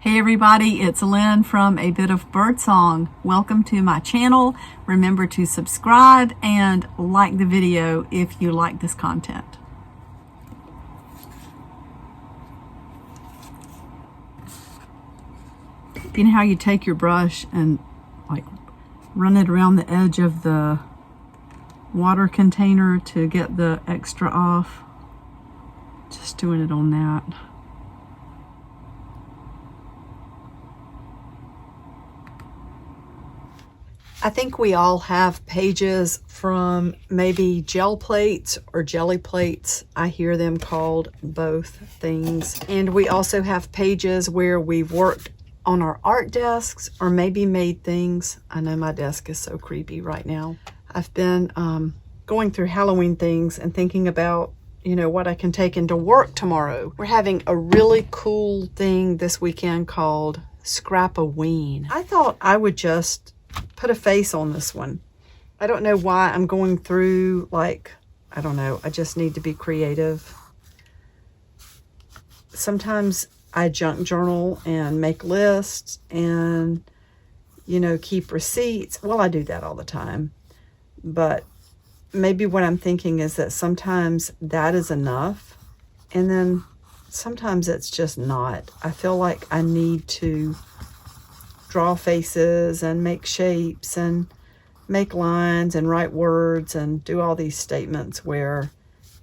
Hey everybody, it's Lynn from A Bit of Birdsong. Welcome to my channel. Remember to subscribe and like the video if you like this content. You know how you take your brush and like run it around the edge of the water container to get the extra off? Just doing it on that. I think we all have pages from maybe gel plates or jelly plates. I hear them called both things. And we also have pages where we've worked on our art desks or maybe made things. I know my desk is so creepy right now. I've been going through Halloween things and thinking about, you know, what I can take into work tomorrow. We're having a really cool thing this weekend called Scrap-A-Ween. I thought I would just put a face on this one. I don't know why I'm going through, like, I don't know, I just need to be creative. Sometimes I junk journal and make lists and, you know, keep receipts. Well, I do that all the time. But maybe what I'm thinking is that sometimes that is enough. And then sometimes it's just not. I feel like I need to draw faces and make shapes and make lines and write words and do all these statements where,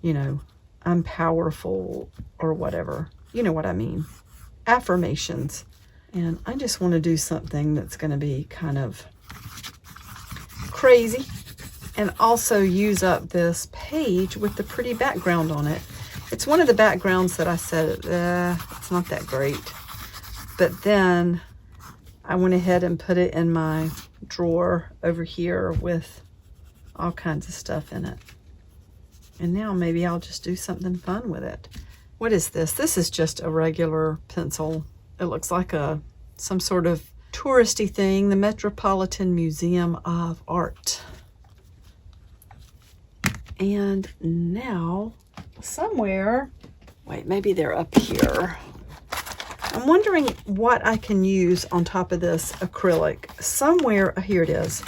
you know, I'm powerful or whatever. You know what I mean. Affirmations. And I just want to do something that's going to be kind of crazy and also use up this page with the pretty background on it. It's one of the backgrounds that I said, it's not that great. But then I went ahead and put it in my drawer over here with all kinds of stuff in it. And now maybe I'll just do something fun with it. What is this? This is just a regular pencil. It looks like some sort of touristy thing, the Metropolitan Museum of Art. And now somewhere, wait, maybe they're up here. I'm wondering what I can use on top of this acrylic. Somewhere, here it is.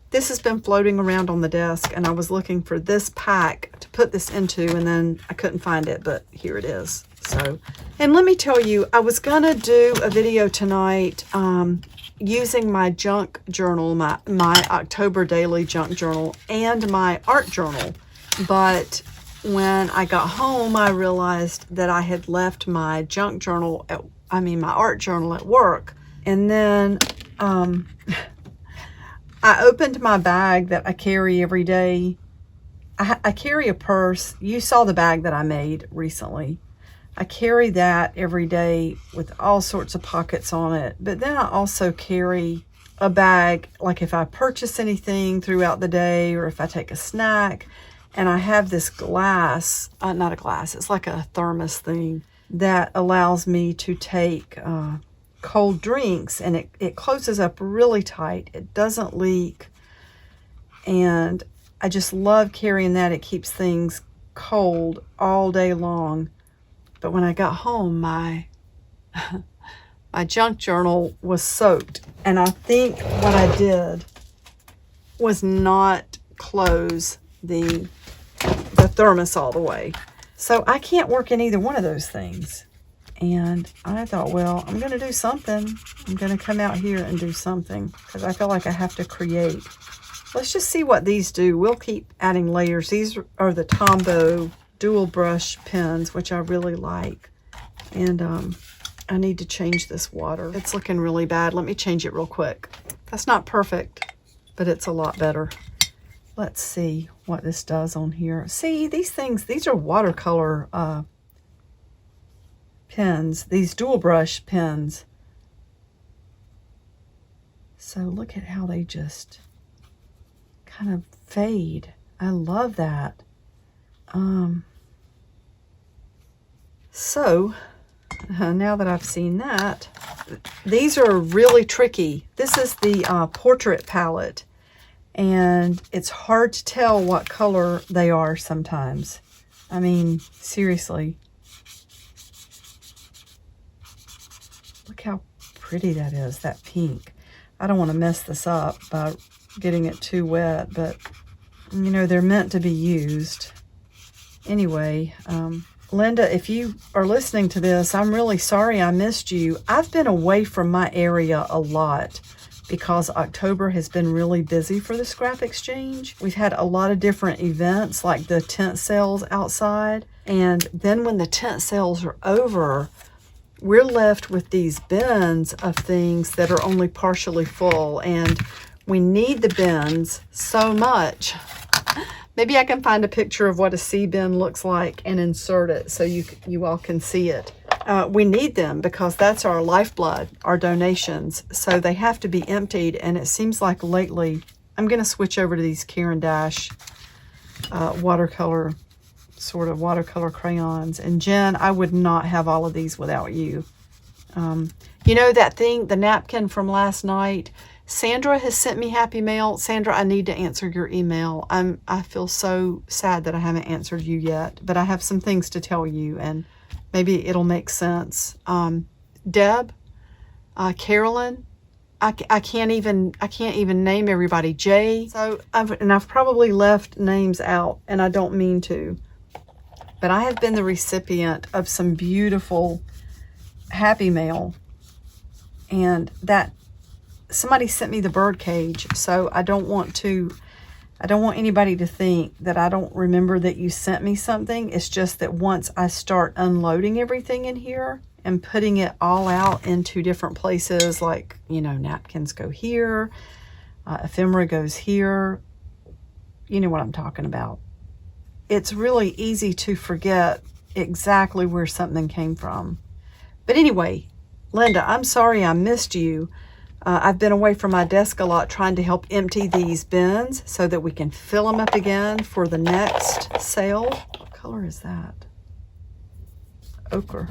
This has been floating around on the desk and I was looking for this pack to put this into and then I couldn't find it, but here it is. So, and let me tell you, I was gonna do a video tonight using my junk journal, my October daily junk journal and my art journal. But when I got home, I realized that I had left my junk journal my art journal at work. And then I opened my bag that I carry every day. I carry a purse. You saw the bag that I made recently. I carry that every day with all sorts of pockets on it. But then I also carry a bag, like if I purchase anything throughout the day or if I take a snack. And I have this glass, not a glass, it's like a thermos thing that allows me to take cold drinks, and it closes up really tight. It doesn't leak. And I just love carrying that. It keeps things cold all day long. But when I got home, my junk journal was soaked. And I think what I did was not close the thermos all the way. So I can't work in either one of those things. And I thought, well, I'm going to do something. I'm going to come out here and do something because I feel like I have to create. Let's just see what these do. We'll keep adding layers. These are the Tombow dual brush pens, which I really like. And I need to change this water. It's looking really bad. Let me change it real quick. That's not perfect, but it's a lot better. Let's see what this does on here. See, these things, these are watercolor pens, these dual brush pens. So look at how they just kind of fade. I love that. So now that I've seen that, these are really tricky. This is the portrait palette. And it's hard to tell what color they are sometimes. I mean, seriously. Look how pretty that is, that pink. I don't want to mess this up by getting it too wet, but you know, they're meant to be used. Anyway, Linda, if you are listening to this, I'm really sorry I missed you. I've been away from my area a lot because October has been really busy for the scrap exchange. We've had a lot of different events like the tent sales outside. And then when the tent sales are over, we're left with these bins of things that are only partially full. And we need the bins so much. Maybe I can find a picture of what a sea bin looks like and insert it so you all can see it. We need them because that's our lifeblood, our donations. So they have to be emptied. And it seems like lately, I'm going to switch over to these Caran d'Ache watercolor crayons. And Jen, I would not have all of these without you. You know that thing, the napkin from last night? Sandra has sent me happy mail. Sandra, I need to answer your email. I feel so sad that I haven't answered you yet, but I have some things to tell you and maybe it'll make sense. Deb, Carolyn, I can't even name everybody. Jay. So I've probably left names out and I don't mean to, but I have been the recipient of some beautiful happy mail, and that somebody sent me the bird cage. So I don't want anybody to think that I don't remember that you sent me something. It's just that once I start unloading everything in here and putting it all out into different places, like, you know, napkins go here, ephemera goes here, you know what I'm talking about. It's really easy to forget exactly where something came from. But anyway, Linda, I'm sorry I missed you. I've been away from my desk a lot trying to help empty these bins so that we can fill them up again for the next sale. What color is that? Ochre.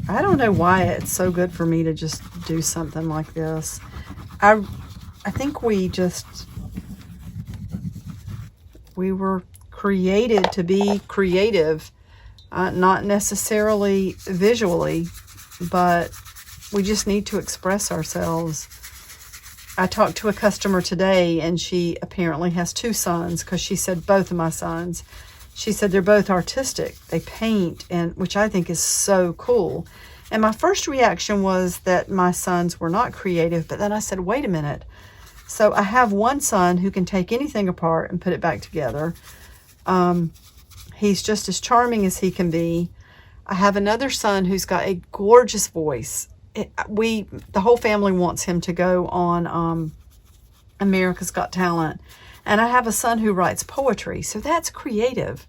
I don't know why it's so good for me to just do something like this. I think we were created to be creative. Not necessarily visually, but we just need to express ourselves. I talked to a customer today and she apparently has 2 sons because she said both of my sons. She said they're both artistic. They paint, and which I think is so cool. And my first reaction was that my sons were not creative, but then I said, wait a minute. So I have one son who can take anything apart and put it back together. He's just as charming as he can be. I have another son who's got a gorgeous voice. The whole family wants him to go on America's Got Talent. And I have a son who writes poetry, so that's creative.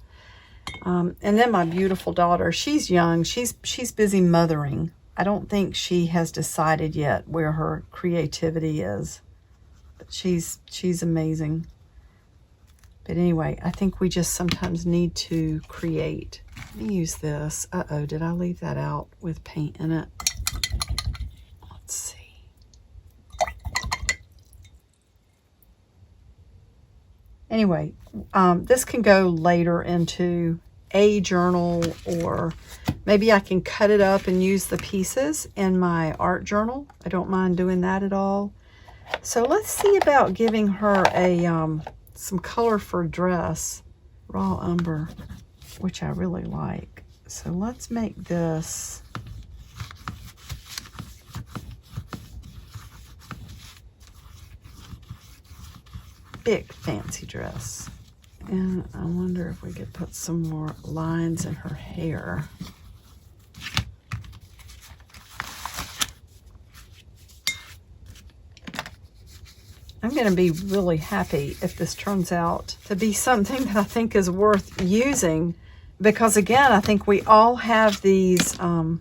And then my beautiful daughter, she's young. She's busy mothering. I don't think she has decided yet where her creativity is. But she's amazing. But anyway, I think we just sometimes need to create. Let me use this. Uh-oh, did I leave that out with paint in it? Let's see. Anyway, this can go later into a journal, or maybe I can cut it up and use the pieces in my art journal. I don't mind doing that at all. So let's see about giving her a some color for a dress, raw umber, which I really like. So let's make this big fancy dress. And I wonder if we could put some more lines in her hair. I'm going to be really happy if this turns out to be something that I think is worth using, because again, I think we all have these, I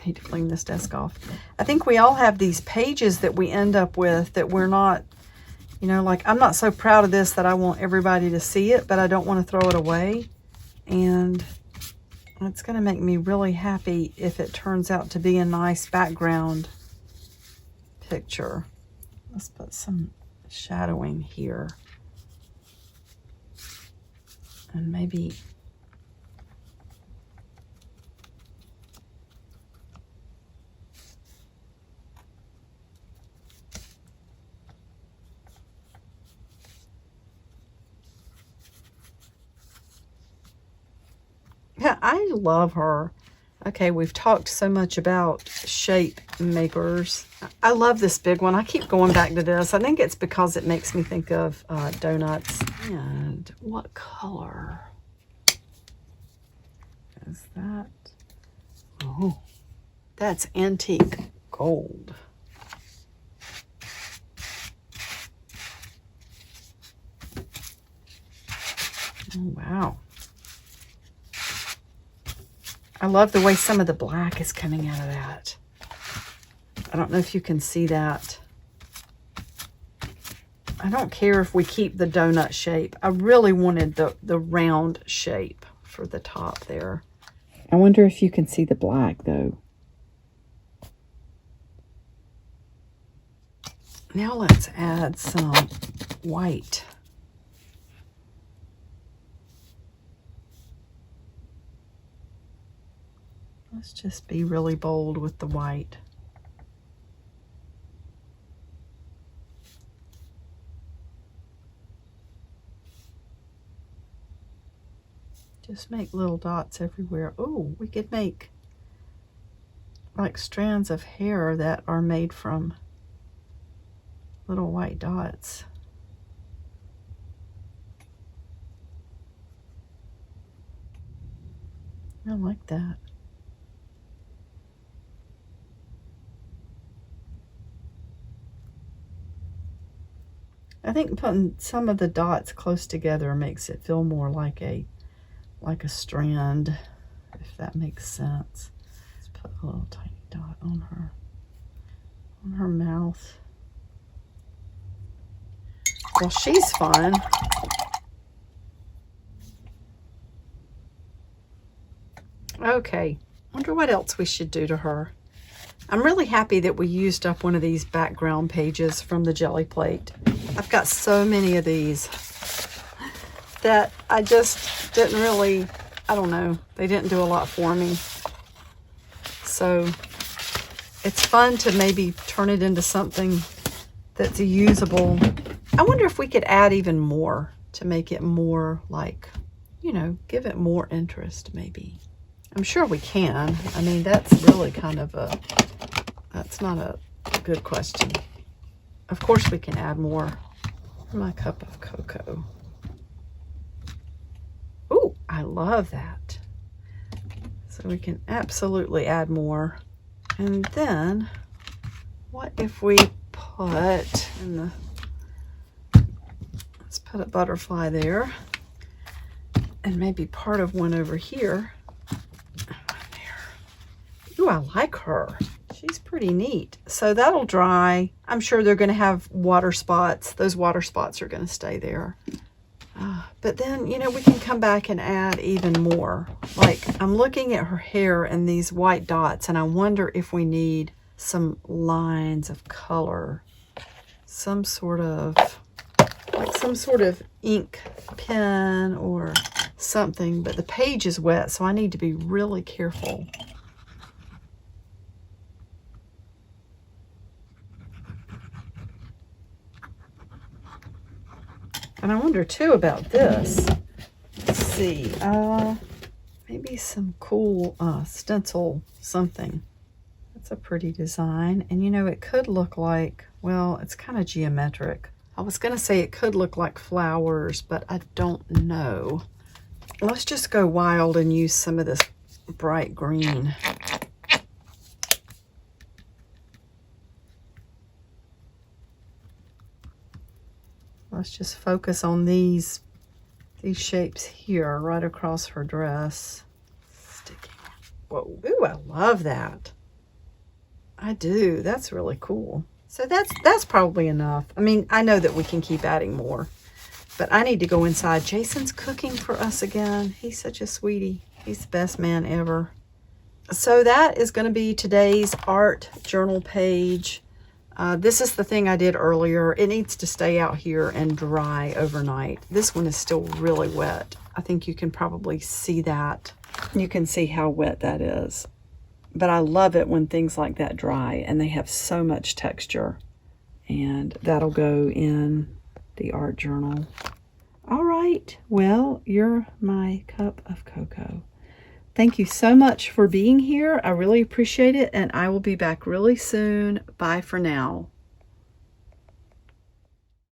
need to clean this desk off. I think we all have these pages that we end up with that we're not, you know, like I'm not so proud of this that I want everybody to see it, but I don't want to throw it away. And it's going to make me really happy if it turns out to be a nice background picture. Let's put some shadowing here, and maybe I love her. Okay, we've talked so much about shape makers. I love this big one. I keep going back to this. I think it's because it makes me think of donuts. And what color is that? Oh, that's antique gold. Oh, wow. I love the way some of the black is coming out of that. I don't know if you can see that. I don't care if we keep the donut shape. I really wanted the round shape for the top there. I wonder if you can see the black though. Now let's add some white. Let's just be really bold with the white. Just make little dots everywhere. Oh, we could make like strands of hair that are made from little white dots. I like that. I think putting some of the dots close together makes it feel more like a strand, if that makes sense. Let's put a little tiny dot on her mouth. Well, she's fun. Okay, wonder what else we should do to her. I'm really happy that we used up one of these background pages from the Jelly Plate. I've got so many of these that I just didn't really, I don't know, they didn't do a lot for me. So it's fun to maybe turn it into something that's usable. I wonder if we could add even more to make it more like, you know, give it more interest maybe. I'm sure we can. I mean, that's really kind of that's not a good question. Of course we can add more. My cup of cocoa. Ooh, I love that. So we can absolutely add more. And then, what if we put in the, let's put a butterfly there. And maybe part of one over here. Ooh, I like her. She's pretty neat. So that'll dry. I'm sure they're going to have water spots. Those water spots are going to stay there. But then, you know, we can come back and add even more. Like, I'm looking at her hair and these white dots, and I wonder if we need some lines of color. Some sort of, like some sort of ink pen or something. But the page is wet, so I need to be really careful. And I wonder too about this. Let's see, maybe some cool stencil something. That's a pretty design. And you know, it could look like, well, it's kind of geometric. I was gonna say it could look like flowers, but I don't know. Let's just go wild and use some of this bright green. Let's just focus on these shapes here, right across her dress. Sticking. Whoa, ooh, I love that. I do, that's really cool. So that's probably enough. I mean, I know that we can keep adding more, but I need to go inside. Jason's cooking for us again. He's such a sweetie. He's the best man ever. So that is gonna be today's art journal page. This is the thing I did earlier. It needs to stay out here and dry overnight. This one is still really wet. I think you can probably see that. You can see how wet that is. But I love it when things like that dry and they have so much texture. And that'll go in the art journal. All right, well, you're my cup of cocoa. Thank you so much for being here. I really appreciate it, and I will be back really soon. Bye for now.